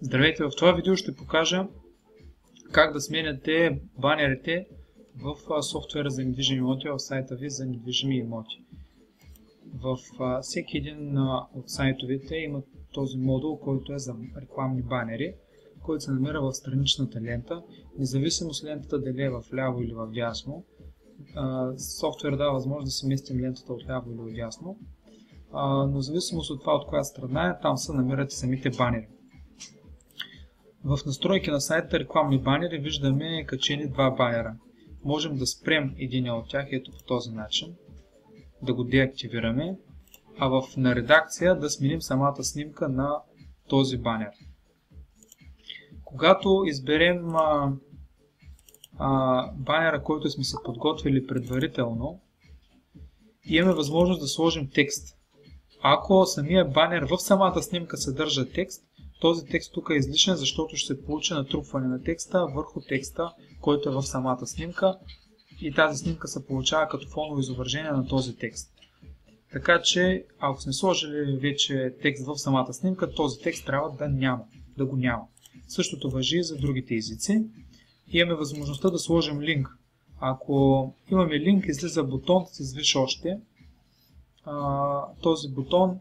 Здравейте, в това видео ще покажа как да сменяте банерите в софтуера за недвижими имоти в сайта ви за недвижими имоти. В всеки един от сайтовете има този модул, който е за рекламни банери, който се намира в страничната лента. Независимо с лентата дали е в ляво или в дясно, софтуер дава възможност да си местим лентата от ляво или от дясно, но в зависимост от това от коя страна е, там се намират и самите банери. В настройки на сайта рекламни банери виждаме качени два банера. Можем да спрем един от тях, ето по този начин, да го деактивираме, а на редакция да сменим самата снимка на този банер. Когато изберем банера, който сме се подготвили предварително, имаме възможност да сложим текст. Ако самия банер в самата снимка съдържа текст, този текст тук е излишен, защото ще се получи натрупване на текста върху текста, който е в самата снимка, и тази снимка се получава като фоново изображение на този текст. Така че, ако сме сложили вече текст в самата снимка, този текст трябва да го няма. Същото важи и за другите езици. Имаме възможността да сложим линк. Ако имаме линк, излиза бутон с извиш още. Този бутон,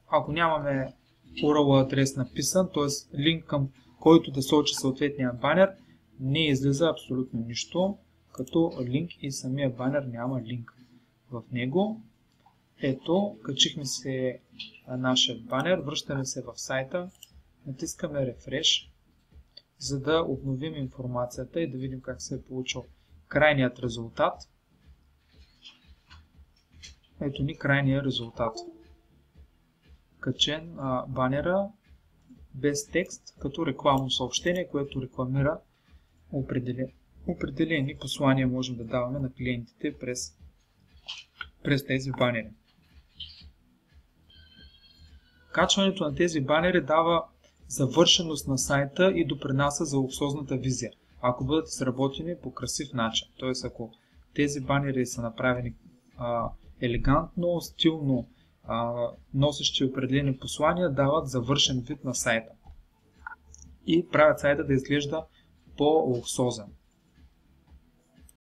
ако нямаме URL адрес написан, т.е. линк към който да сочи съответния банер, не излиза абсолютно нищо, като линк и самия банер няма линк в него. Ето, качихме се нашия банер, връщаме се в сайта, натискаме Refresh, за да обновим информацията и да видим как се е получил крайният резултат. Ето ни крайният резултат. Качен банера без текст, като рекламно съобщение, което рекламира определени послания можем да даваме на клиентите през тези банери. Качването на тези банери дава завършеност на сайта и допринася за луксозната визия, ако бъдат изработени по красив начин. Т.е. ако тези банери са направени елегантно, стилно, носещи определени послания, дават завършен вид на сайта и правят сайта да изглежда по-луксозен.